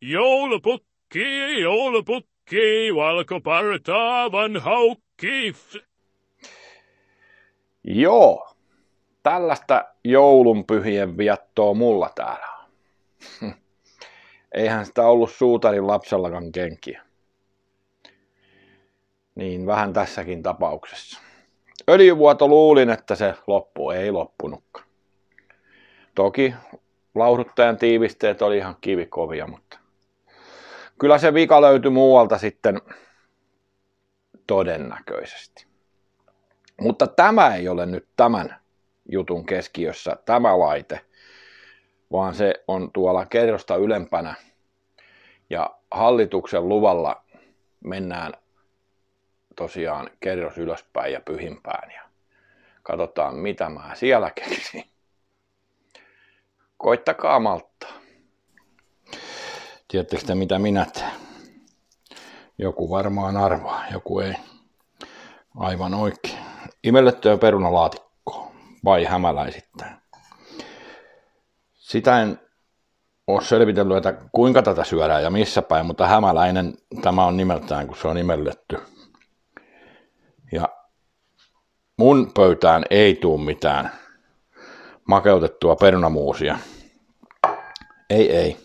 joulupukki, valkopartaavan haukki. Joo, tällaista joulunpyhien viettoa mulla täällä on. Eihän sitä ollut suutarin lapsellakaan kenkiä. Niin vähän tässäkin tapauksessa. Öljyvuoto luulin, että se loppuu, ei loppunutkaan. Toki lauhduttajan tiivisteet oli ihan kivikovia, mutta kyllä se vika löytyi muualta sitten todennäköisesti. Mutta tämä ei ole nyt tämän jutun keskiössä, tämä laite, vaan se on tuolla kerrosta ylempänä ja hallituksen luvalla mennään tosiaan kerros ylöspäin ja pyhimpään ja katsotaan mitä mä siellä keksin. Koittakaa malttaa. Tiedättekö te mitä minä teen? Joku varmaan arvaa, joku ei. Aivan oikein. Imellettyä perunalaatikkoa vai hämäläisittäin. Sitä en ole selvitellyt, että kuinka tätä syödään ja missä päin, mutta hämäläinen tämä on nimeltään, kun se on imelletty. Ja mun pöytään ei tule mitään makeutettua perunamuusia. Ei.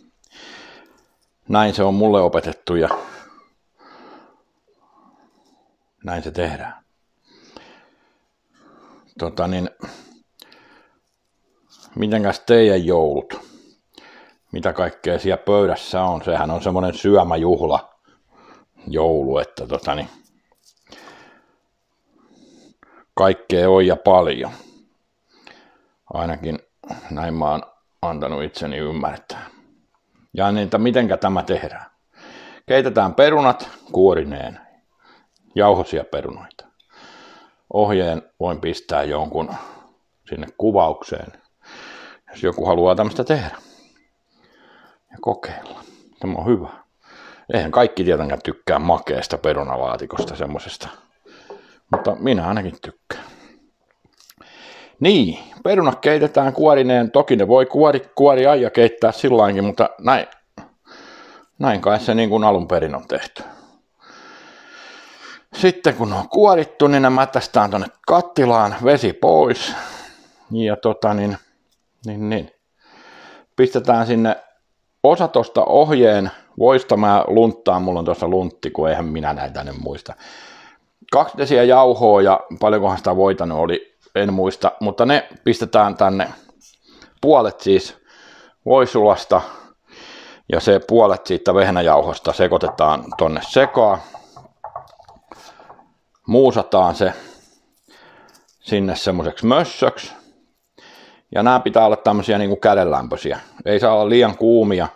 Näin se on mulle opetettu ja näin se tehdään. Mitenkäs teidän joulut? Mitä kaikkea siellä pöydässä on? Sehän on semmoinen syömäjuhla joulu, että kaikkea on ja paljon. Ainakin näin mä oon antanut itseni ymmärtää. Ja niin, että mitenkä tämä tehdään? Keitetään perunat kuorineen. Jauhoisia perunoita. Ohjeen voin pistää jonkun sinne kuvaukseen, jos joku haluaa tämmöistä tehdä. Ja kokeilla. Tämä on hyvä. Eihän kaikki tietenkään tykkää makeasta perunalaatikosta semmosesta. Mutta minä ainakin tykkään. Niin, perunat keitetään kuorineen. Toki ne voi kuoria ja keittää sillainkin, mutta näin kai se niin kuin alun perin on tehty. Sitten kun on kuorittu, niin ne mätästään tonne kattilaan, vesi pois. Ja pistetään sinne osa tosta ohjeen voista. Mä lunttaan, mulla on tuossa luntti, kun eihän minä näitä en muista. 2 desiä jauhoa ja paljonkohan sitä voita oli, en muista. Mutta ne pistetään tänne puolet siis voisulasta ja se puolet siitä vehnäjauhosta sekoitetaan tonne sekaan. Muusataan se sinne semmoiseksi mössöksi. Ja nämä pitää olla tämmöisiä niin kuin kädenlämpöisiä. Ei saa olla liian kuumia.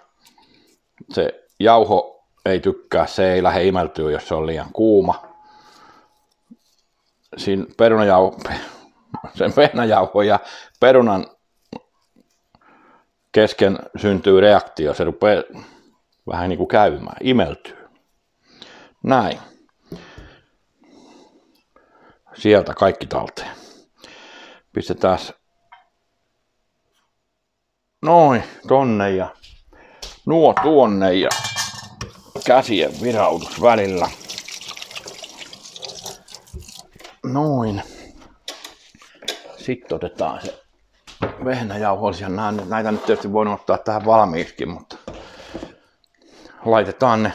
Se jauho ei tykkää, se ei lähde imeltyä, jos se on liian kuuma. Siinä sen vehnäjauho ja perunan kesken syntyy reaktio. Se rupeaa vähän niin kuin käymään, imeltyy. Näin. Sieltä kaikki talteen. Pistetään noin tonne ja nuo tuonne ja käsien virautus välillä. Noin. Sitten otetaan se vehnäjauho. Näitä nyt tietysti voin ottaa tähän valmiiksi, mutta laitetaan ne.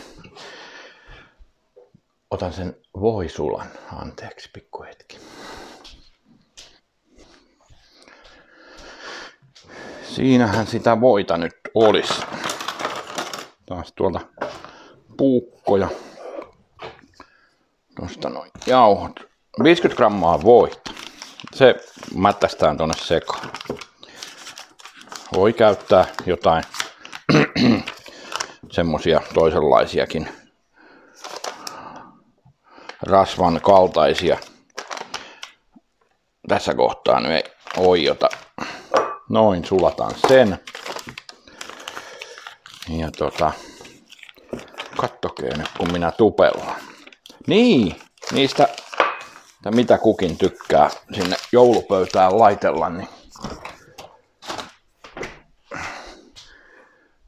Otan sen voisulan. Anteeksi, pikku hetki. Siinähän sitä voita nyt olisi. Taas tuolta puukkoja. Tuosta noin jauhot. 50 grammaa voita. Se mättästään tonne sekaan. Voi käyttää jotain semmosia toisenlaisiakin rasvan kaltaisia. Tässä kohtaa nyt ei oijota. Noin, sulataan sen. Ja kattokee nyt kun minä tupellaan. Niin, niistä mitä kukin tykkää sinne joulupöytään laitella, niin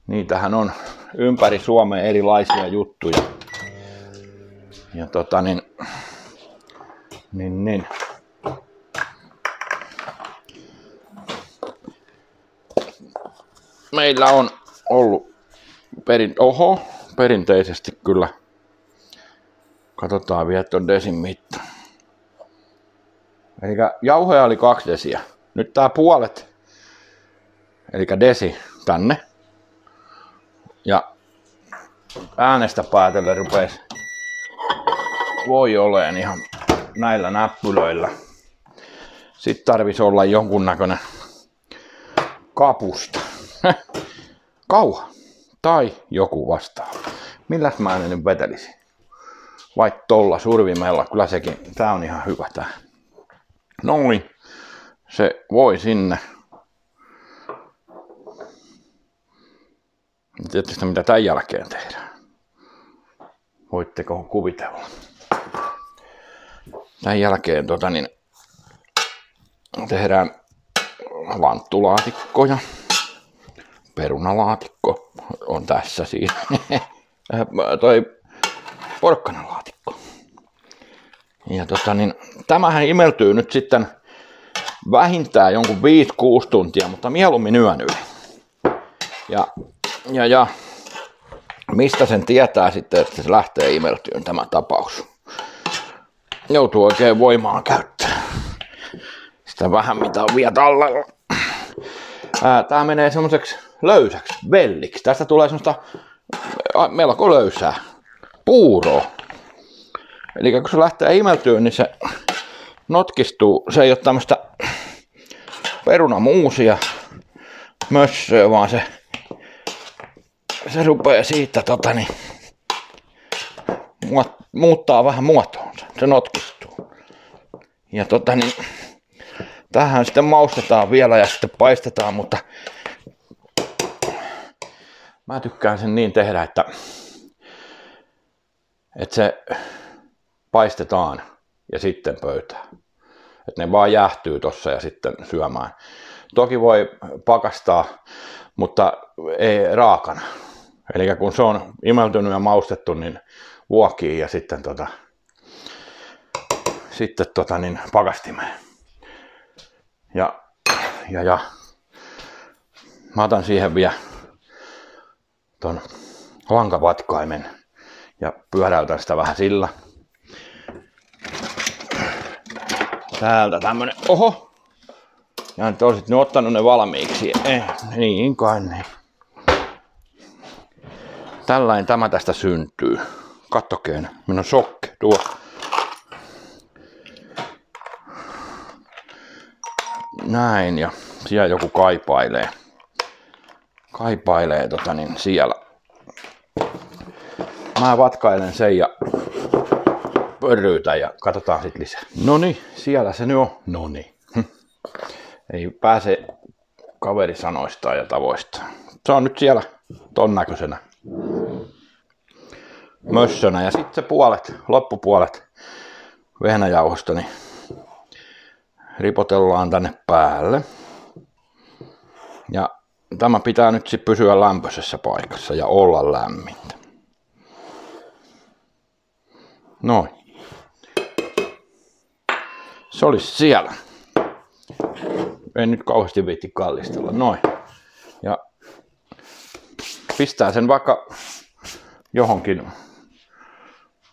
niitähän on ympäri Suomea erilaisia juttuja. Ja niin. Meillä on ollut perinteisesti kyllä. Katsotaan vielä ton desin mitta. Eli jauhoja oli 2 desiä. Nyt tää puolet, eli desi tänne. Ja äänestä päätellen rupes voi oleen ihan näillä näppylöillä. Sitten tarvisi olla jonkunnäköinen kapusta. Kauha tai joku vastaava. Milläs mä nyt vetelisin? Vai tolla survimella? Kyllä sekin. Tää on ihan hyvä tää. Noin. Se voi sinne. Tiedättekö mitä tämän jälkeen tehdään? Voitteko kuvitella? Tämän jälkeen tehdään lanttulaatikkoja. Perunalaatikko on tässä siinä. Toi porkkanalaatikko. Ja tämähän imeltyy nyt sitten vähintään jonkun 5-6 tuntia, mutta mieluummin yön yli. Ja mistä sen tietää sitten, että se lähtee imeltyyn tämä tapaus? Joutuu oikein voimaan käyttämään. Sitä vähän mitä on vielä tallella. Tää menee semmoiseksi löysäksi, velliksi. Tästä tulee semmoista melko löysää puuroa. Eli kun se lähtee imeltyyn, niin se notkistuu. Se ei ole tämmöistä perunamuusia mössöä, vaan se rupeaa siitä muuttaa vähän muotoonsa. Se notkistuu. Ja tähän sitten maustetaan vielä ja sitten paistetaan, mutta mä tykkään sen niin tehdä, että se paistetaan ja sitten pöytään. Että ne vaan jäähtyy tossa ja sitten syömään. Toki voi pakastaa, mutta ei raakana. Eli kun se on imeltynyt ja maustettu, niin vuokii ja sitten pakastimeen. Ja mä otan siihen vielä ton lankapatkaimen ja pyöräytän sitä vähän sillä. Täältä tämmönen, oho! Ja nyt olisit nyt ottanut ne valmiiksi. Niin kai niin. Tällainen tämä tästä syntyy. Kattokeen, minun on sokke tuo. Näin, ja siellä joku kaipailee siellä. Mä vatkailen sen ja pörryytän ja katsotaan sit lisää. Noniin, siellä se nyt on. Noniin. Ei pääse kaverisanoistaan ja tavoistaan. Se on nyt siellä ton näköisenä mössönä. Ja sitten se loppupuolet vehnäjauhosta niin ripotellaan tänne päälle. Ja tämä pitää nyt sitten pysyä lämpöisessä paikassa ja olla lämmintä. Noin. Se olisi siellä. En nyt kauheasti viitti kallistella. Noin. Ja pistää sen vaikka johonkin,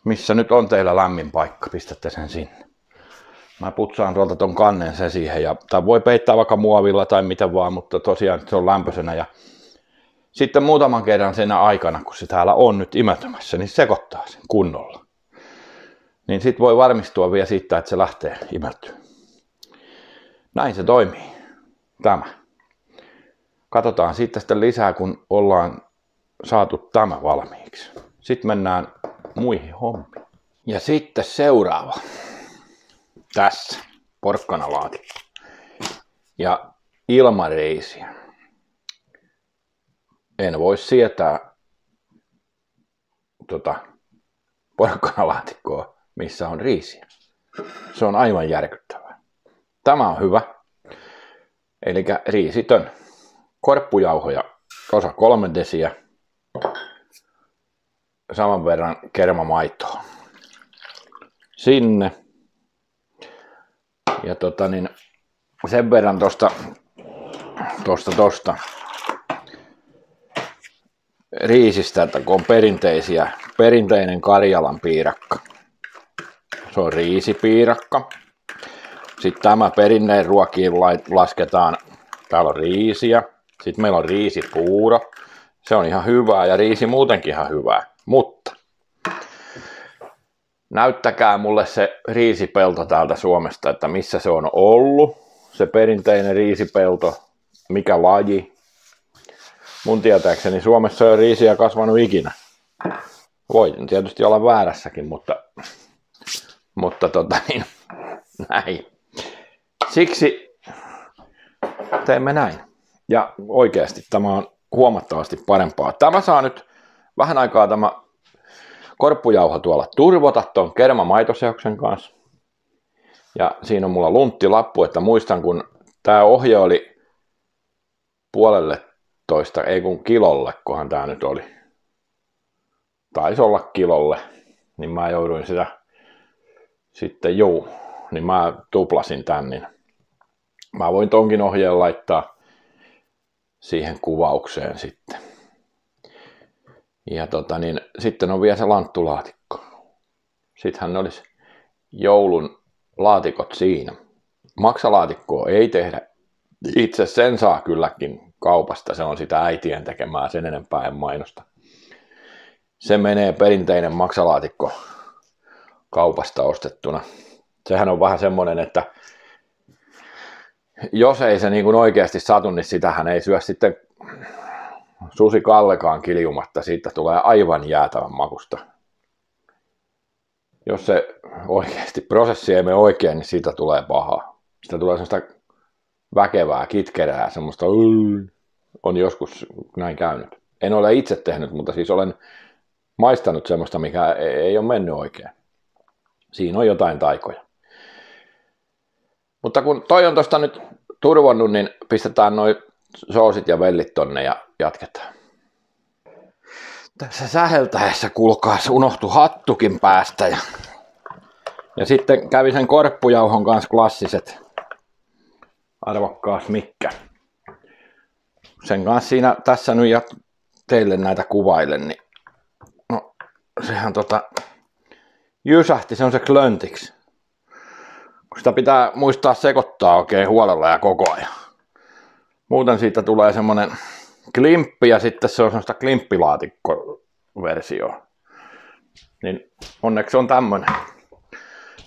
missä nyt on teillä lämmin paikka. Pistätte sen sinne. Mä putsaan tuolta ton kannen sen siihen. Tai voi peittää vaikka muovilla tai mitä vaan, mutta tosiaan se on lämpöisenä. Ja sitten muutaman kerran sen aikana, kun se täällä on nyt imeltymässä, niin sekoittaa sen kunnolla. Niin sit voi varmistua vielä siitä, että se lähtee imeltyä. Näin se toimii. Tämä. Katsotaan sitten lisää, kun ollaan saatu tämä valmiiksi. Sitten mennään muihin hommiin. Ja sitten seuraava. Tässä. Porkkanalaatikko. Ja ilman riisiä. En voi sietää porkkanalaatikkoa, missä on riisiä. Se on aivan järkyttävää. Tämä on hyvä. Eli riisitön. Korppujauhoja osa 3 desiä. saman verran kermamaitoa sinne. Ja sen verran tosta riisistä, että kun on perinteinen Karjalan piirakka. Se on riisipiirakka. Sitten tämä perinteinen ruokiin lasketaan, täällä on riisiä. Sitten meillä on riisipuuro. Se on ihan hyvää ja riisi muutenkin ihan hyvää. Mutta näyttäkää mulle se riisipelto täältä Suomesta, että missä se on ollut. Se perinteinen riisipelto, mikä laji. Mun tietääkseni Suomessa ei ole riisiä kasvanut ikinä. Voi tietysti olla väärässäkin, mutta näin. Siksi teemme näin. Ja oikeasti tämä on huomattavasti parempaa. Tämä saa nyt vähän aikaa tämä korppujauho tuolla turvota tuon kermamaitoseoksen kanssa. Ja siinä on mulla lunttilappu, että muistan kun tämä ohje oli 1,5, ei kun kilolle, kohan tämä nyt oli. Taisi olla kilolle, niin mä jouduin sitä sitten niin mä tuplasin tän, niin mä voin tonkin ohjeen laittaa siihen kuvaukseen sitten. Ja sitten on vielä se lanttulaatikko. Sittenhän olisi joulun laatikot siinä. Maksalaatikkoa ei tehdä. Itse sen saa kylläkin kaupasta. Se on sitä äitien tekemää, sen enempää en mainosta. Se menee perinteinen maksalaatikko kaupasta ostettuna. Sehän on vähän semmoinen, että jos ei se niin kuin oikeasti satu, niin sitähän ei syö sitten Susi Kallekaan kiljumatta. Siitä tulee aivan jäätävän makusta. Jos se oikeasti prosessi ei mene oikein, niin siitä tulee pahaa. Siitä tulee semmoista väkevää, kitkerää, semmoista on joskus näin käynyt. En ole itse tehnyt, mutta siis olen maistanut semmoista, mikä ei ole mennyt oikein. Siinä on jotain taikoja. Mutta kun toi on tosta nyt turvonnut, niin pistetään noi soosit ja vellit tonne ja jatketaan. Tässä säheltäessä kuulkaas unohtui hattukin päästä ja sitten kävi sen korppujauhon kanssa klassiset. Arvokkaas mikkä. Sen kanssa siinä tässä nyt ja teille näitä kuvailen, niin no sehän jysähti, se on se klöntiksi. Kun sitä pitää muistaa sekoittaa oikein huolella ja koko ajan. Muuten siitä tulee semmonen klimppi ja sitten se on semmoista klimppilaatikkoversio. Niin onneksi on tämmönen.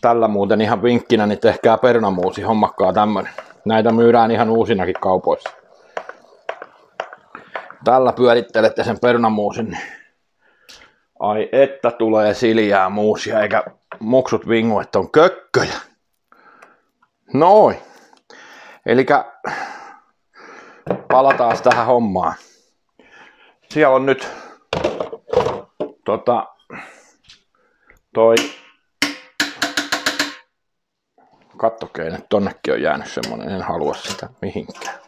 Tällä muuten ihan vinkkinä, niin tehkää perunamuusi, hommakkaa tämmönen. Näitä myydään ihan uusinakin kaupoissa. Tällä pyörittelette sen perunamuusin, niin ai että tulee siljää muusia, eikä muksut vingu, että on kökköjä. Noin. Elikkä palataan tähän hommaan. Siellä on nyt toi kattokeen, tonnekin on jäänyt semmonen, en halua sitä mihinkään.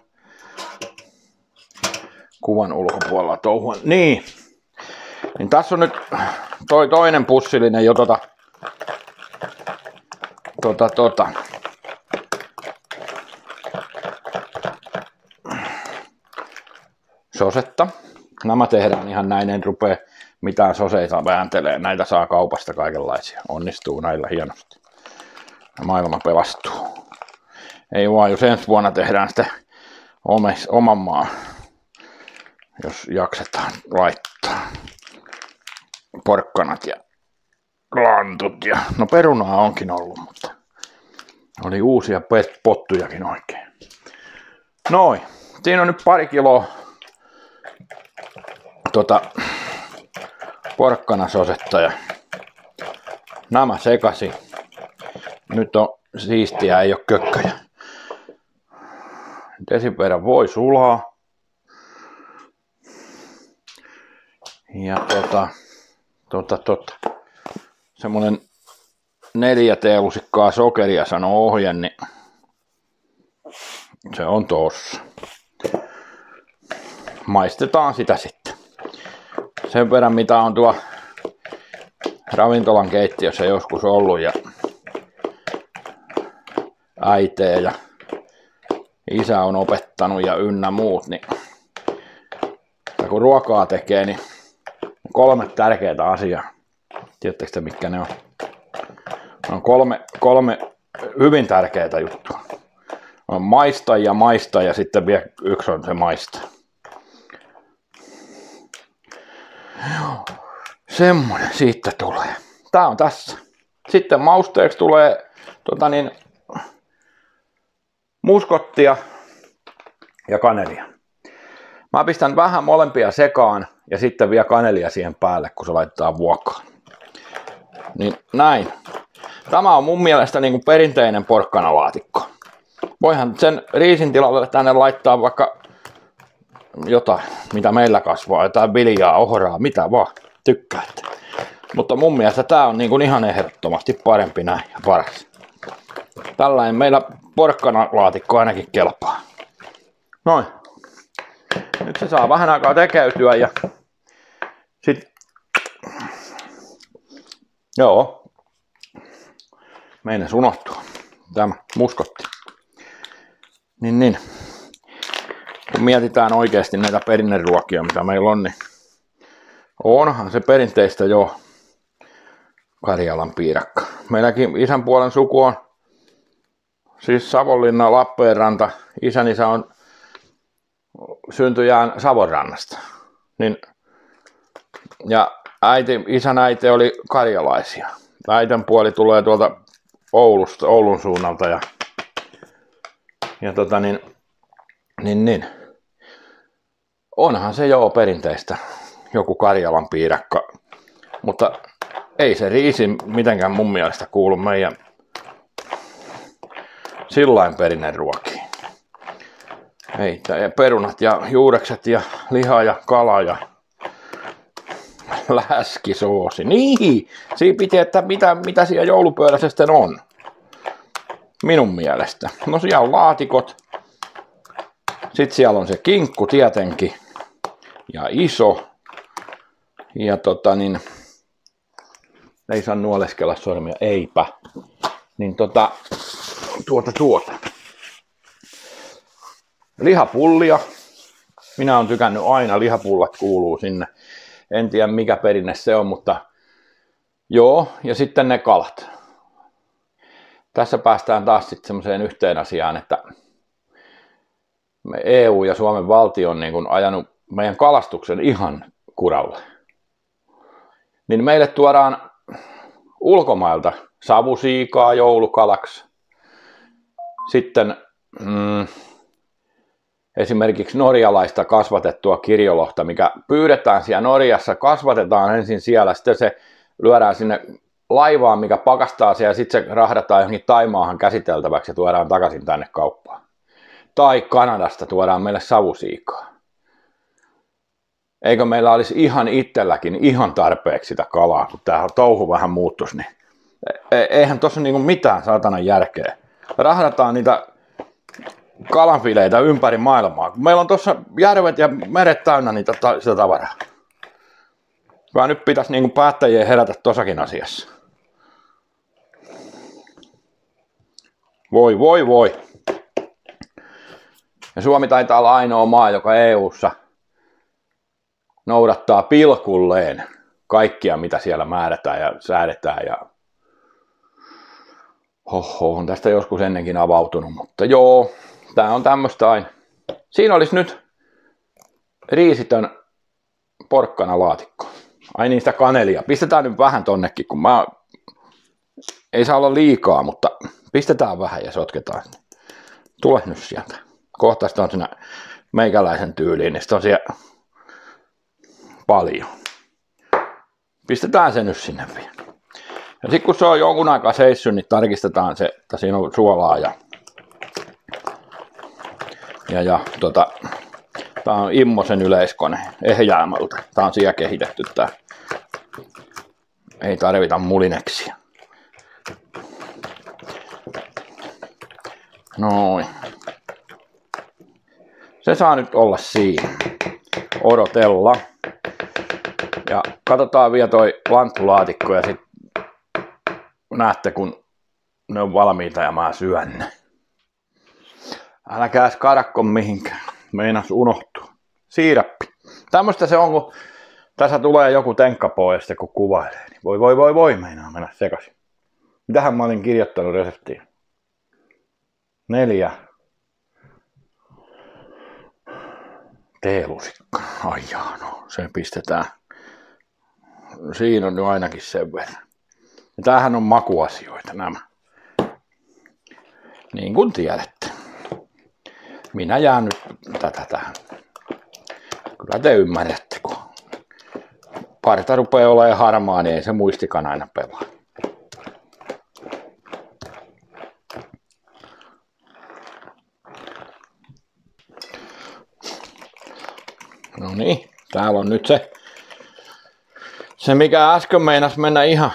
Kuvan ulkopuolella touhua. Niin tässä on nyt toi toinen pussillinen jo sosetta. Nämä tehdään ihan näin, en rupea mitään soseita vääntelee. Näitä saa kaupasta kaikenlaisia. Onnistuu näillä hienosti. Maailma pelastuu. Ei vaan, jos ensi vuonna tehdään sitä oman maan, jos jaksetaan laittaa porkkanat ja lantut ja no perunaa onkin ollut, mutta oli uusia pottujakin oikein. Noin, siinä on nyt 2 kiloa porkkanasosetta ja nämä sekasi. Nyt on siistiä, ei ole kökköjä. Desin verran voi sulaa. Ja semmonen 4 teelusikkaa sokeria sanoo ohje, niin se on tossa. Maistetaan sitä sitten. Sen verran mitä on tuo ravintolan keittiössä joskus ollut ja äitejä ja isä on opettanut ja ynnä muut, niin kun ruokaa tekee, niin 3 tärkeää asiaa. Tiedättekö te, mitkä ne on? On kolme hyvin tärkeää juttua. On maista ja sitten vielä yksi on se maista. Semmoinen siitä tulee. Tää on tässä. Sitten mausteeksi tulee muskottia ja kanelia. Mä pistän vähän molempia sekaan ja sitten vielä kanelia siihen päälle, kun se laitetaan vuokaan. Niin näin. Tämä on mun mielestä niin kuin perinteinen porkkanalaatikko. Voihan sen riisin tilalle tänne laittaa vaikka jotain, mitä meillä kasvaa, jotain viljaa, ohraa, mitä vaan tykkäätte. Mutta mun mielestä tää on niin kuin ihan ehdottomasti parempi näin ja paras. Tällainen meillä porkkanalaatikko ainakin kelpaa. Noin. Nyt se saa vähän aikaa tekeytyä ja sit joo. Meines unohtuu. Tämä muskotti. Niin. Kun mietitään oikeasti näitä perinneruokia, mitä meillä on, niin onhan se perinteistä jo Karjalan piirakka. Meilläkin isän puolen suku on siis Savonlinna, Lappeenranta. Isä on syntyjään Savonrannasta. Niin, ja isän äiti oli karjalaisia. Äitän puoli tulee tuolta Oulun suunnalta ja onhan se jo perinteistä joku Karjalan piirakka, mutta ei se riisi mitenkään mun mielestä kuulu meidän sillain perinneruokiin. Ei, perunat ja juurekset ja liha ja kala ja läskisoosi. Niin, siinä piti, että mitä siellä joulupöydässä sitten on. Minun mielestä. No siellä on laatikot. Sitten siellä on se kinkku tietenkin. Ja iso. Ja ei saa nuoleskella sormia. Eipä. Niin lihapullia. Minä olen tykännyt aina, lihapullat kuuluu sinne. En tiedä mikä perinne se on, mutta joo. Ja sitten ne kalat. Tässä päästään taas sitten semmoiseen yhteen asiaan, että EU ja Suomen valtio on niin kuin ajanut meidän kalastuksen ihan kuralle. Niin meille tuodaan ulkomailta savusiikaa joulukalaksi. Sitten esimerkiksi norjalaista kasvatettua kirjolohta, mikä pyydetään siellä Norjassa, kasvatetaan ensin siellä, sitten se lyödään sinne laivaan, mikä pakastaa siellä, ja sitten se rahdataan johonkin Taimaahan käsiteltäväksi ja tuodaan takaisin tänne kauppaan. Tai Kanadasta tuodaan meille savusiikaa. Eikö meillä olisi ihan itselläkin ihan tarpeeksi sitä kalaa, kun tämä touhu vähän muuttuisi, niin eihän tuossa niinku mitään saatanan järkeä. Rahdataan niitä kalanfileitä ympäri maailmaa. Meillä on tuossa järvet ja meret täynnä sitä tavaraa. Vaan nyt pitäisi niinku päättäjien herätä tossakin asiassa. Voi. Ja Suomi taitaa olla ainoa maa, joka EU:ssa noudattaa pilkulleen kaikkia, mitä siellä määrätään ja säädetään. Ja on tästä joskus ennenkin avautunut, mutta joo, tää on tämmöistä aina. Siinä olisi nyt riisitön porkkanalaatikko. Ai niin, sitä kanelia. Pistetään nyt vähän tonnekin, kun ei saa olla liikaa, mutta pistetään vähän ja sotketaan. Tule nyt sieltä. Kohta sitä on siinä meikäläisen tyyliin, niin sitä on siellä paljon. Pistetään se nyt sinne vielä. Ja sitten kun se on jonkun aikaa seissyt, niin tarkistetaan se, että siinä on suolaa ja tää on Immosen yleiskone ehjäämöltä. Tää on siellä kehitetty tää. Ei tarvita mulineksia. Noin. Se saa nyt olla siinä. Odotella. Ja katsotaan vielä toi lanttulaatikko ja sitten näette, kun ne on valmiita ja mä syön ne. Älkääs karakko mihinkään. Meinas unohtuu. Siirappi. Tämmöstä se on, kun tässä tulee joku tenkkapoja sitten kun kuvailee. Niin voi, meinaa mennä sekaisin. Mitähän mä olin kirjoittanut reseptiin? 4 teelusikka. Ai jaa, no se pistetään. Siinä on jo ainakin sen verran. Ja tämähän on makuasioita nämä. Niin kuin tiedätte. Minä jään nyt tätä tähän. Kyllä te ymmärrätte, kun parta rupeaa olemaan harmaa, niin ei se muistikaan aina pelaa. No niin, täällä on nyt se mikä äsken meinas mennä ihan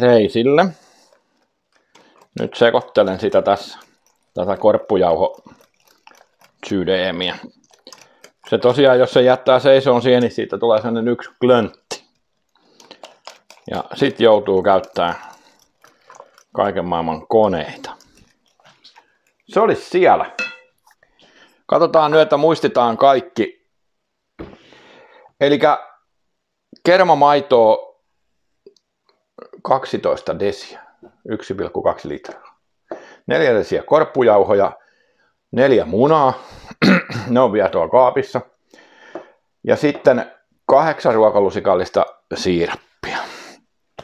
reisille. Nyt sekoittelen sitä tässä, tätä korppujauho sydämiä. Se tosiaan, jos se jättää seisoon siihen, niin siitä tulee sellainen yksi klöntti. Ja sit joutuu käyttämään kaiken maailman koneita. Se olisi siellä. Katsotaan nyt, että muistetaan kaikki. Elikkä kermamaitoa 12 desiä, 1,2 litraa. 4 desiä korppujauhoja, 4 munaa, ne on vielä tuolla kaapissa. Ja sitten 8 ruokalusikallista siirappia.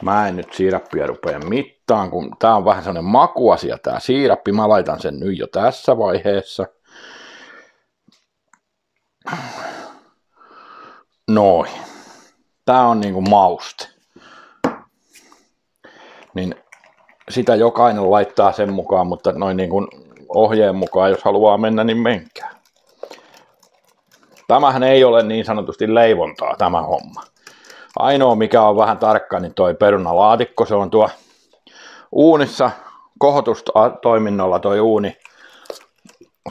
Mä en nyt siirappia rupea mittaan, kun tää on vähän sellainen makuasia tää siirappi. Mä laitan sen nyt jo tässä vaiheessa. Noin. Tää on niinku mauste. Niin sitä jokainen laittaa sen mukaan, mutta noin niinku ohjeen mukaan, jos haluaa mennä, niin menkää. Tämähän ei ole niin sanotusti leivontaa tämä homma. Ainoa mikä on vähän tarkka, niin toi perunalaatikko, se on tuo uunissa kohotustoiminnolla toi uuni.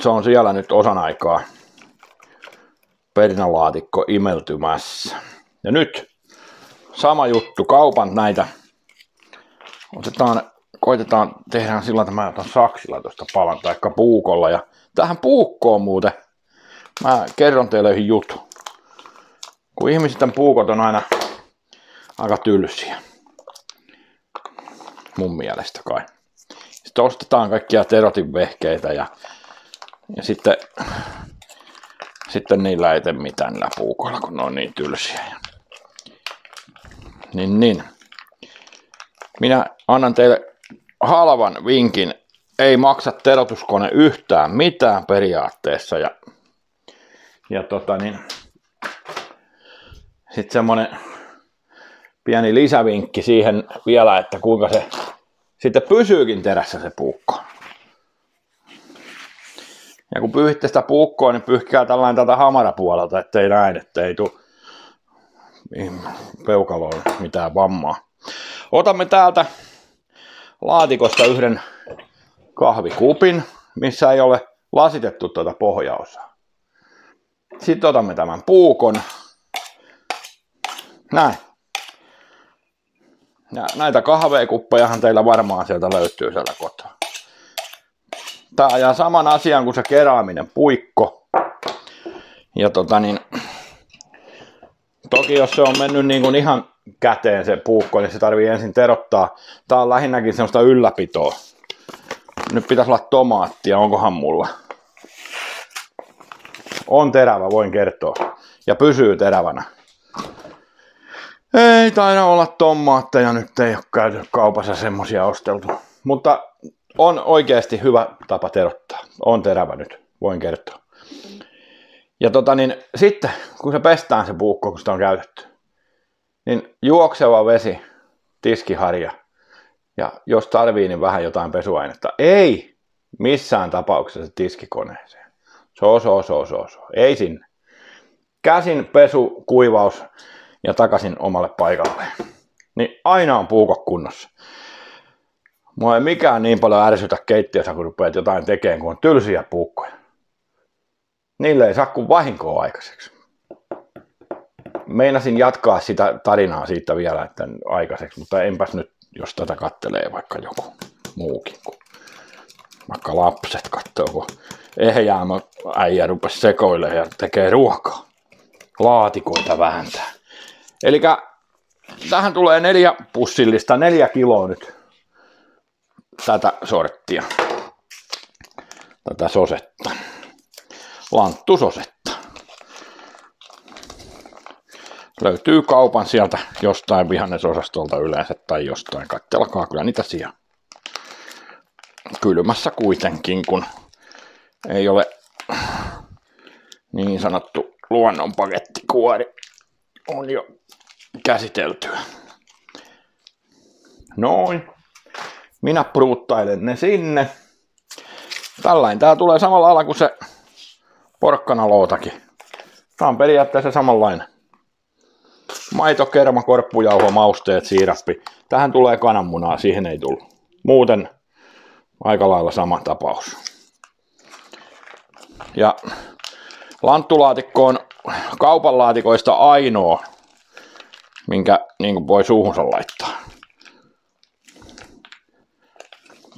Se on siellä nyt osan aikaa perunalaatikko imeltymässä. Ja nyt sama juttu, kaupan näitä koitetaan tehdä sillä, että mä otan saksilla tuosta palan taikka puukolla. Ja tähän puukkoon muuten mä kerron teille yhden jutun. Kun ihmisten puukot on aina aika tylsiä. Mun mielestä kai. Sitten ostetaan kaikkia terotin vehkeitä ja sitten niillä ei tee mitään niillä puukoilla, kun ne on niin tylsiä. Niin. Minä annan teille halvan vinkin. Ei maksa terotuskone yhtään mitään periaatteessa. Ja sitten semmonen pieni lisävinkki siihen vielä, että kuinka se sitten pysyykin terässä se puukko. Ja kun pyyhitte sitä puukkoa, niin pyyhkää tällainen tätä hamarapuolelta, ettei näin, ettei tule peukaloon mitään vammaa. Otamme täältä laatikosta yhden kahvikupin, missä ei ole lasitettu tuota pohjaosaa. Sitten otamme tämän puukon. Näin. Ja näitä kahvikuppejahan teillä varmaan sieltä löytyy siellä kotoa. Tää ajaa saman asian kuin se keraaminen puikko. Ja toki jos se on mennyt niin kuin ihan käteen se puukko, niin se tarvii ensin terottaa. Tää on lähinnäkin semmoista ylläpitoa. Nyt pitäisi olla tomaattia, onkohan mulla? On terävä, voin kertoa. Ja pysyy terävänä. Ei taida olla tomaatteja, nyt ei ole käyty kaupassa semmosia osteltu. Mutta on oikeasti hyvä tapa terottaa. On terävä nyt, voin kertoa. Ja sitten kun se pestään se puukko, kun sitä on käytetty, niin juokseva vesi, tiskiharja ja jos tarvii, niin vähän jotain pesuainetta. Ei missään tapauksessa tiskikoneeseen. So. Ei sinne. Käsin pesu, kuivaus ja takaisin omalle paikalleen. Niin aina on puukot kunnossa. Mua ei mikään niin paljon ärsytä keittiössä, kun rupeat jotain tekemään, kun on tylsiä puukkoja. Niille ei saa kuin vahinkoa aikaiseksi. Meinasin jatkaa sitä tarinaa siitä vielä että aikaiseksi, mutta enpäs nyt jos tätä kattelee vaikka joku muukin. Vaikka lapset katsoo, kun ehjäämä äijä rupesi sekoilemaan ja tekee ruokaa. Laatikoita vääntää. Elikkä tähän tulee 4 pussillista, 4 kiloa nyt tätä sorttia. Tätä sosetta. Lanttusosetta. Löytyy kaupan sieltä jostain vihannesosastolta yleensä tai jostain. Kattelkaa kyllä niitä siellä. Kylmässä kuitenkin, kun ei ole niin sanottu luonnonpakettikuori on jo käsiteltyä. Noin. Minä pruuttailen ne sinne. Tällainen tää tulee samalla lailla kuin se porkkanalootakin. Tää on periaatteessa samanlainen. Maito, kerma, korppujauho, mausteet, siirappi. Tähän tulee kananmunaa, siihen ei tullut. Muuten aika lailla sama tapaus. Ja lanttulaatikko on kaupan laatikoista ainoa, minkä niin voi suuhunsa laittaa.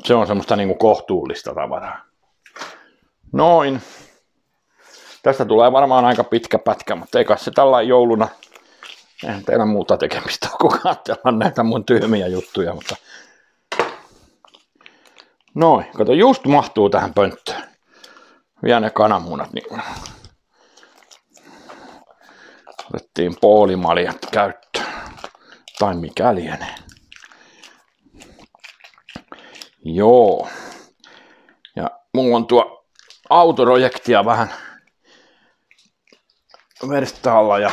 Se on semmoista niin kohtuullista tavaraa. Noin. Tästä tulee varmaan aika pitkä pätkä, mutta ei kai se tällainen jouluna. Eihän teillä muuta tekemistä ole kuin katsella näitä mun tyhmiä juttuja, mutta noin, kato, just mahtuu tähän pönttöön. Vielä ne kananmunat, niin otettiin poolimaljat käyttöön. Tai mikä lienee. Joo. Ja mulla on tuo autoprojektia vähän verstaalla ja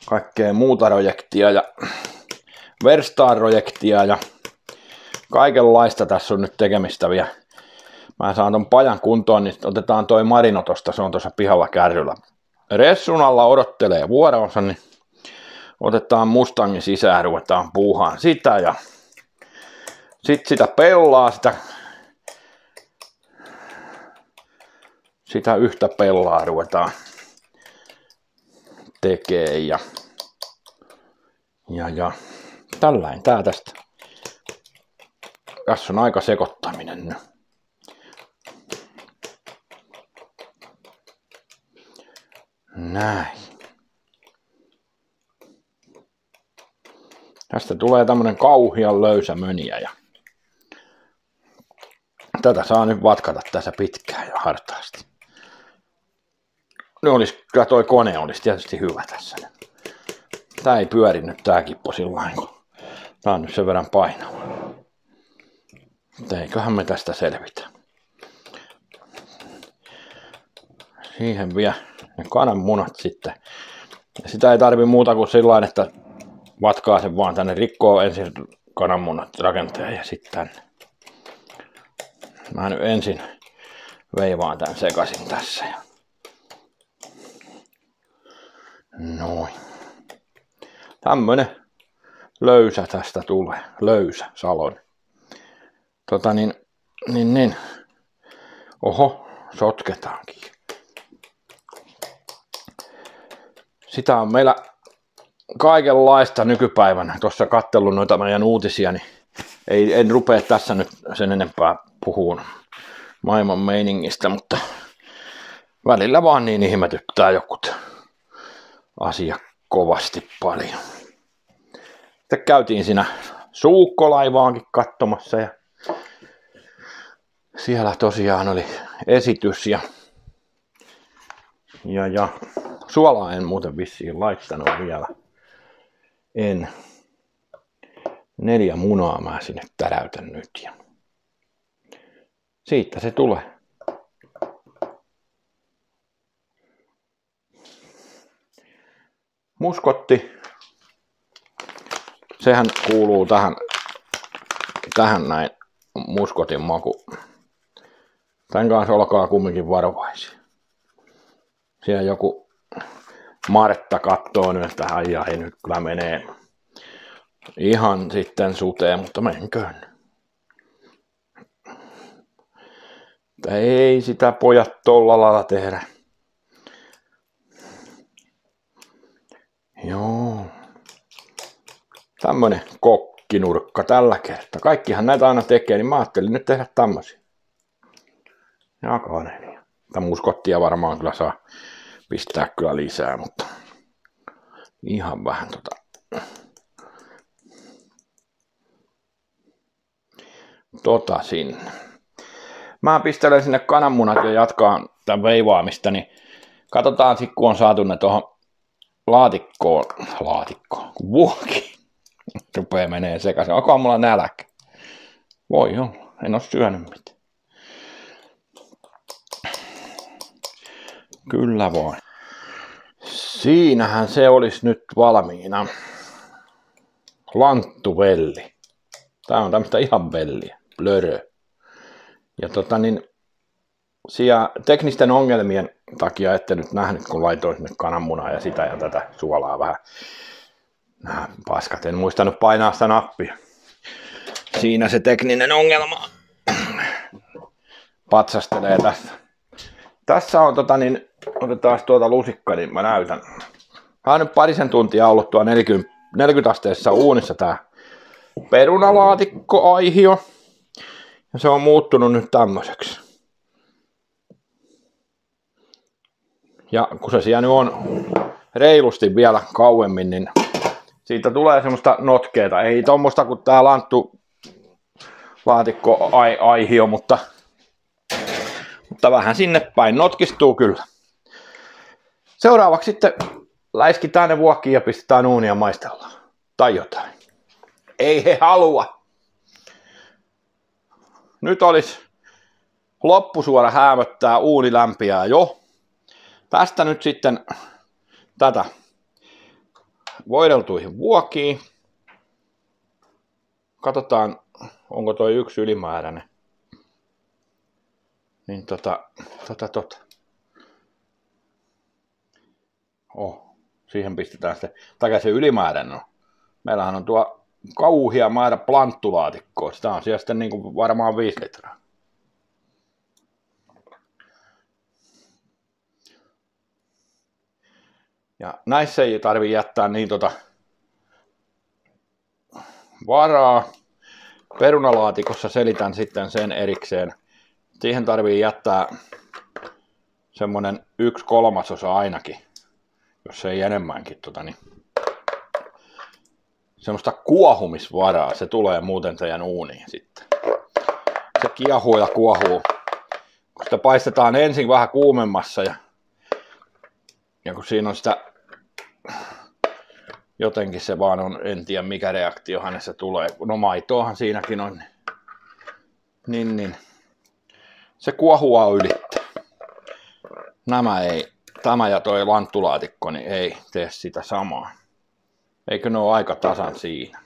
kaikkea muuta projektia ja Verstaan-projektia ja kaikenlaista tässä on nyt tekemistä vielä. Mä saan ton pajan kuntoon, niin otetaan toi Marino tosta, se on tuossa pihalla kärryllä. Ressun alla odottelee vuoronsa, niin otetaan Mustangin sisään, ruvetaan puuhaan sitä ja sit sitä pellaa, sitä yhtä pellaa ruvetaan tekee ja tällainen tää tästä. Tässä on aika sekoittaminen nyt. Näin. Tästä tulee tämmönen kauhean löysä möniä ja tätä saa nyt vatkata tässä pitkään ja hartaasti. Kyllä toi kone olisi tietysti hyvä tässä. Tää ei pyöri nyt tää kippo sillain, kun tää on nyt sen verran painava. Mutta eiköhän me tästä selvitä. Siihen vielä ne kananmunat sitten. Ja sitä ei tarvi muuta kuin sillain, että vatkaa sen vaan tänne, rikkoo ensin kananmunat rakenteen ja sitten tänne. Mä nyt ensin veivaan tän sekaisin tässä. Noin. Tämmönen löysä tästä tulee. Löysä salon. Oho, sotketaankin. Sitä on meillä kaikenlaista nykypäivänä. Tuossa katsellut noita meidän uutisia, niin en rupea tässä nyt sen enempää puhumaan maailman meiningistä, mutta välillä vaan niin ihmetyttää jokut asia kovasti paljon. Sitten käytiin siinä suukkolaivaankin katsomassa ja siellä tosiaan oli esitys ja suolaa en muuten vissiin laittanut vielä. 4 munaa mä sinne täräytän nyt ja siitä se tulee. Muskotti. Sehän kuuluu tähän näin muskotin maku. Tän kanssa olkaa kumminkin varovaisia. Siellä joku Martta kattoo nyt, että ai nyt kyllä menee ihan sitten suteen, mutta menköön. Ei sitä pojat tolla lailla tehdä. Joo. Tämmönen kokki. putkinurkka tällä kertaa. Kaikkihan näitä aina tekee, niin mä ajattelin nyt tehdä tämmöisiä. Ja kanelia. Tämä muskottia varmaan kyllä saa pistää kyllä lisää, mutta ihan vähän sinne. Mä pistelen sinne kananmunat ja jatkaa tämän veivaamista, niin katsotaan sitten, kun on saatu ne tuohon laatikkoon, kun vuoki rupeaa menee sekaisin. Onkohan mulla nälkä? Voi olla, en oo syönyt mitään. Kyllä voi. Siinähän se olisi nyt valmiina. Lanttuvelli. Tää on tämmöistä ihan velliä, blörö. Ja siellä teknisten ongelmien takia ette nyt nähnyt, kun laitoin sinne kananmunaa ja sitä ja tätä suolaa vähän. Nämä paskat, en muistanut painaa sitä nappia. Siinä se tekninen ongelma patsastelee tässä. Tässä on otetaan tuota lusikka, niin mä näytän. Mä oon nyt parisen tuntia ollut tuo 40 asteessa uunissa tää perunalaatikko-aihio. Ja se on muuttunut nyt tämmöiseksi. Ja kun se siellä nyt on reilusti vielä kauemmin, niin siitä tulee semmoista notkeeta. Ei tommoista kuin tää lanttulaatikko-aihio, mutta vähän sinne päin notkistuu kyllä. Seuraavaksi sitten läiskitään ne vuokkiin ja pistetään uuniin ja maistellaan. Tai jotain. Ei he halua. Nyt olisi loppusuora häämöttää, uuni lämpiää jo. Tästä nyt sitten tätä voideltuihin vuokiin. Katsotaan, onko toi yksi ylimääräinen. Niin siihen pistetään sitten, tai se ylimääräinen on. Meillähän on tuo kauhia määrä planttulaatikkoa. Sitä on siellä sitten niin kuin varmaan 5 litraa. Ja näissä ei tarvitse jättää niin varaa. Perunalaatikossa selitän sitten sen erikseen. Siihen tarvii jättää semmonen 1/3 ainakin, jos ei enemmänkin semmoista kuohumisvaraa. Se tulee muuten teidän uuniin sitten. Se kiehuu ja kuohuu. Kun sitä paistetaan ensin vähän kuumemmassa ja kun siinä on sitä, jotenkin se vaan on, en tiedä mikä reaktio hänessä tulee. No maitoahan siinäkin on. Niin. Se kuohua ylittää. Tämä ja toi lanttulaatikko niin ei tee sitä samaa. Eikö ne ole aika tasan siinä?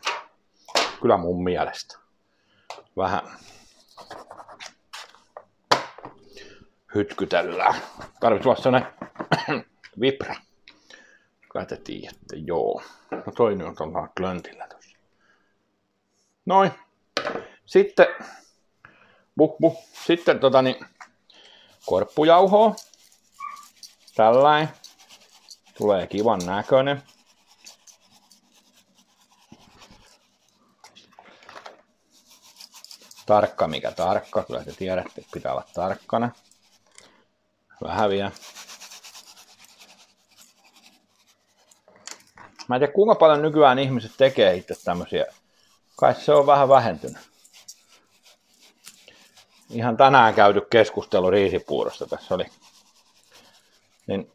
Kyllä mun mielestä. Vähän hytkytellään. Tarvitsisi olla sellainen vipra. Kai te tiedätte, joo. No toi nyt on tuolla klöntillä tossa. Noin. Sitten Sitten korppujauhoa. Tällainen. Tulee kivan näköinen. Tarkka mikä tarkka. Kyllä te tiedätte, että pitää olla tarkkana. Vähän vielä. Mä en tiedä kuinka paljon nykyään ihmiset tekee itse tämmösiä. Kai se on vähän vähentynyt. Ihan tänään käyty keskustelu riisipuurosta tässä oli. Niin,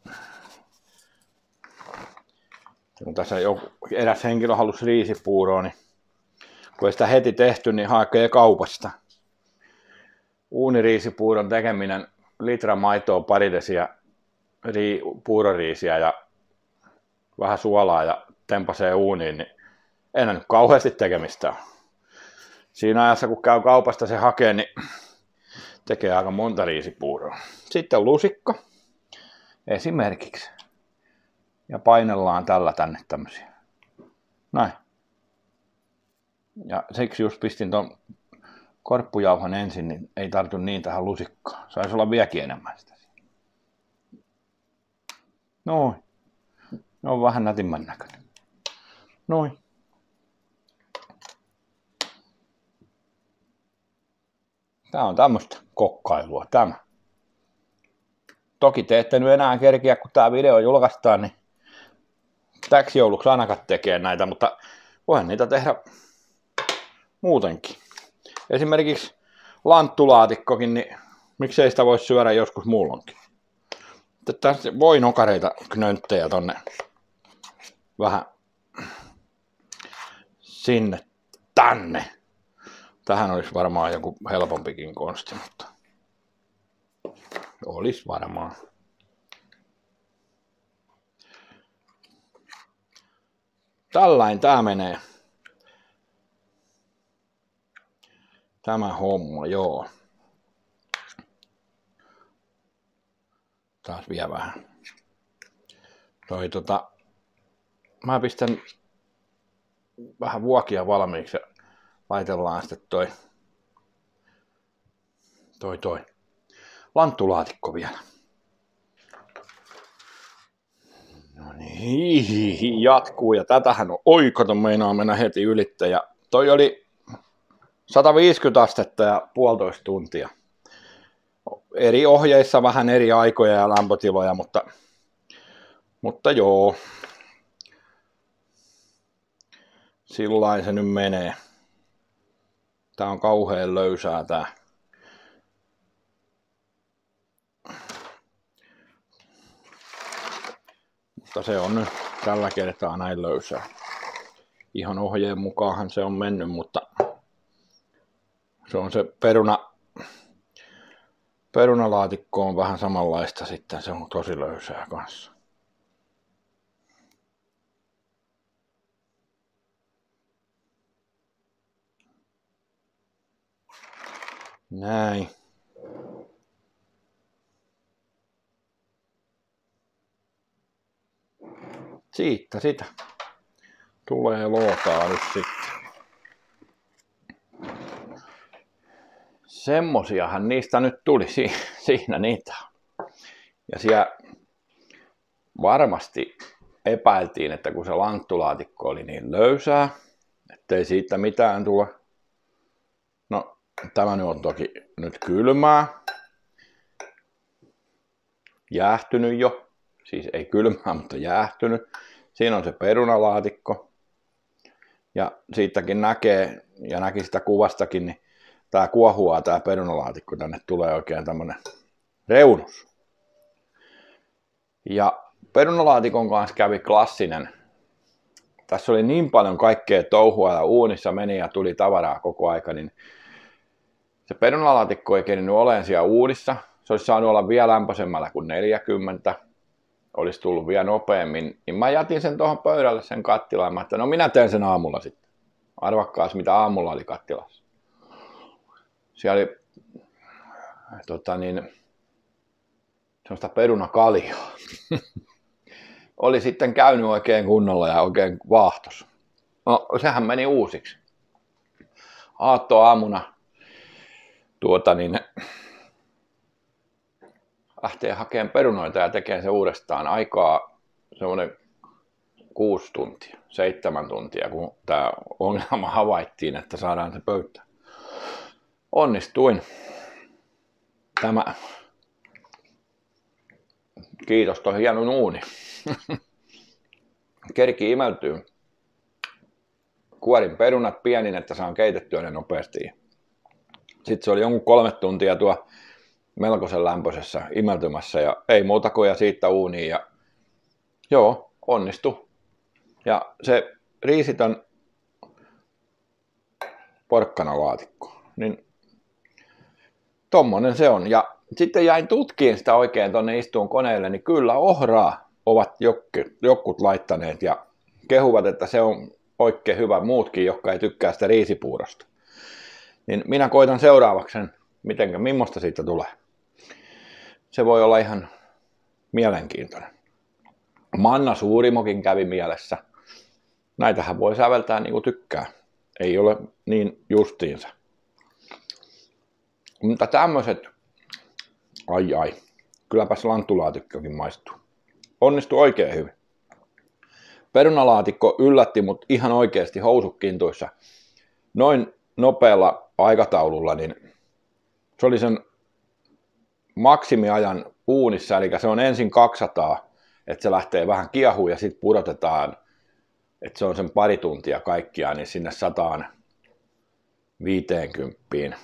kun tässä eräs henkilö halusi riisipuuroa, niin kun ei sitä heti tehty, niin hakee kaupasta. Uuniriisipuuron tekeminen, litra maitoa, pari desiä puuroriisiä ja vähän suolaa ja tempasee uuniin, niin ei nyt kauheasti tekemistä ole. Siinä ajassa kun käy kaupasta se hakee, niin tekee aika monta riisipuuroa. Sitten lusikka esimerkiksi. Ja painellaan tällä tänne tämmösiä. Näin. Ja siksi just pistin ton korppujauhon ensin, niin ei tartu niin tähän lusikkaan. Saisi olla vieläkin enemmän sitä. Noin. Ne on vähän nätimmän näköinen. Noin. Tää on tämmöistä kokkailua tämä. Toki te ette nyt enää kerkiä, kun tää video julkaistaan, niin täksi jouluksi ainakaan tekee näitä, mutta voihan niitä tehdä muutenkin. Esimerkiksi lanttulaatikkokin, niin miksei sitä voisi syödä joskus muulloinkin. Tässä voi nokareita knönttejä tonne vähän sinne tänne. Tähän olisi varmaan joku helpompikin konsti, mutta olisi varmaan. Tällainen tää menee. Tämä homma, joo. Taas vielä vähän. Mä pistän vähän vuokia valmiiksi ja laitellaan sitten toi lanttulaatikko vielä. No niin, jatkuu ja tätähän on oikoton meinaa mennä heti ylittä ja toi oli 150 astetta ja 1,5 tuntia. Eri ohjeissa vähän eri aikoja ja lämpötiloja, mutta joo. Sillain se nyt menee. Tää on kauhean löysää tää. Mutta se on nyt tällä kertaa näin löysää. Ihan ohjeen mukaanhan se on mennyt, mutta se on se perunalaatikko on vähän samanlaista sitten, se on tosi löysää kanssa. Näin. Siitä sitä tulee lootaa nyt sitten. Semmosiahan niistä nyt tuli, siinä niitä on. Ja siellä varmasti epäiltiin, että kun se lanttulaatikko oli niin löysää, ettei siitä mitään tule. No, tämä nyt on toki nyt kylmää. Jäähtynyt jo. Siis ei kylmää, mutta jäähtynyt. Siinä on se perunalaatikko. Ja siitäkin näkee, ja näki sitä kuvastakin, niin tää kuohuaa tää perunalaatikko. Tänne tulee oikein tämmönen reunus. Ja perunalaatikon kanssa kävi klassinen. Tässä oli niin paljon kaikkea touhua ja uunissa meni ja tuli tavaraa koko aika, niin se perunalaatikko ei kerinyt olemaan siellä uunissa. Se olisi saanut olla vielä lämpöisemmällä kuin 40. Olisi tullut vielä nopeammin. Niin mä jätin sen tuohon pöydälle sen kattilaan. Mä että no minä teen sen aamulla sitten. Arvakkaas mitä aamulla oli kattilassa. Siellä oli semmoista perunakaljaa. Oli sitten käynyt oikein kunnolla ja oikein vaahtos. No sehän meni uusiksi. Aattoaamuna lähtee hakemaan perunoita ja tekee se uudestaan. Aikaa semmoinen 6 tuntia, 7 tuntia, kun tämä ongelma havaittiin, että saadaan se pöytään. Onnistuin. Tämä. Kiitos, toi hienon uuni. Kerki imeltyy. Kuorin perunat pienin, että saan keitettyä ne nopeasti. Sitten se oli jonkun 3 tuntia tuo melkoisen lämpöisessä imeltymässä ja ei muuta kuin siitä uuniin ja joo, onnistui. Ja se riisitön porkkanalaatikko, niin tommonen se on. Ja sitten jäin tutkiin sitä oikein tonne istuun koneelle, niin kyllä ohraa ovat jotkut laittaneet ja kehuvat, että se on oikein hyvä muutkin, jotka ei tykkää sitä riisipuurosta. Niin minä koitan seuraavaksi sen, millaista siitä tulee. Se voi olla ihan mielenkiintoinen. Manna Suurimokin kävi mielessä. Näitähän voi säveltää niin kuin tykkää. Ei ole niin justiinsa. Mutta tämmöiset, ai, kylläpäs lanttulaatikkokin maistuu. Onnistui oikein hyvin. Perunalaatikko yllätti mut ihan oikeasti housukkintuissa. Noin nopealla aikataululla, niin Se oli sen maksimiajan uunissa, eli se on ensin 200, että se lähtee vähän kiehuun ja sitten pudotetaan, että se on sen pari tuntia kaikkiaan, niin sinne 150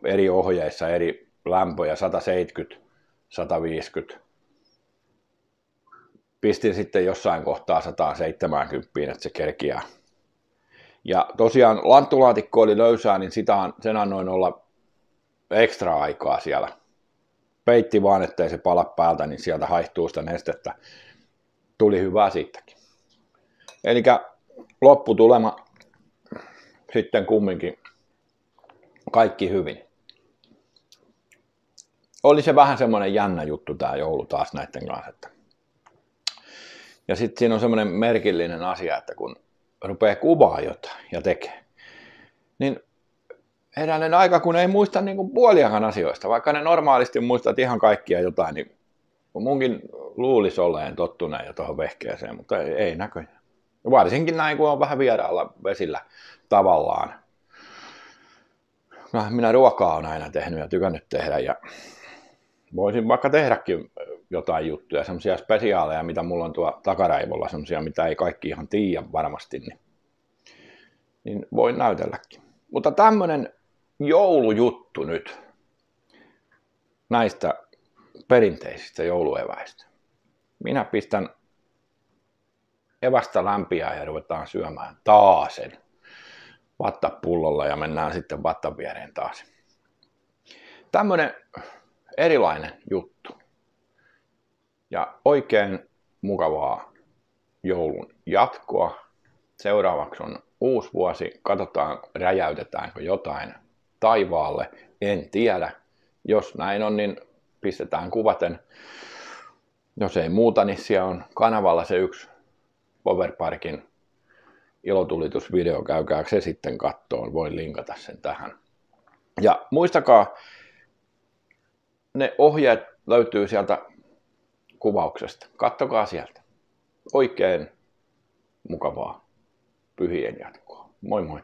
eri ohjeissa, eri lämpöjä, 170, 150. Pistin sitten jossain kohtaa 170, että se kerkiää. Ja tosiaan lanttulaatikko oli löysää, niin sen annoin olla ekstra aikaa siellä. Peitti vaan, ettei se pala päältä, niin sieltä haihtuu sitä nestettä. Tuli hyvää siitäkin. Eli lopputulema sitten kumminkin kaikki hyvin. Oli se vähän semmoinen jännä juttu tää joulu taas näiden kanssa. Ja sitten siinä on semmoinen merkillinen asia, että kun rupeaa kuvaa jotain ja tekee, niin eräinen aika, kun ei muista niin kuin puoliakaan asioista, vaikka ne normaalisti muistat ihan kaikkia jotain, niin munkin luulisi olleen tottuneen jo tuohon vehkeeseen, mutta ei näköjään. Varsinkin näin, kun on vähän vieraalla vesillä tavallaan. No, minä ruokaa olen aina tehnyt ja tykännyt tehdä ja voisin vaikka tehdäkin jotain juttuja, semmoisia spesiaaleja, mitä mulla on tuo takaraivolla, semmoisia, mitä ei kaikki ihan tiedä varmasti, niin voin näytelläkin. Mutta tämmöinen joulujuttu nyt näistä perinteisistä joulueväistä. Minä pistän evästä lämpiää ja ruvetaan syömään taasen vattapullolla ja mennään sitten vattan viereen taas. Tämmöinen erilainen juttu. Ja oikein mukavaa joulun jatkoa. Seuraavaksi on uusi vuosi. Katsotaan, räjäytetäänkö jotain taivaalle. En tiedä. Jos näin on, niin pistetään kuvaten. Jos ei muuta, niin siellä on kanavalla se yksi Powerparkin ilotulitusvideo. Käykää se sitten kattoon. Voin linkata sen tähän. Ja muistakaa, ne ohjeet löytyy sieltä kuvauksesta. Kattokaa sieltä. Oikein mukavaa pyhien jatkoa. Moi moi.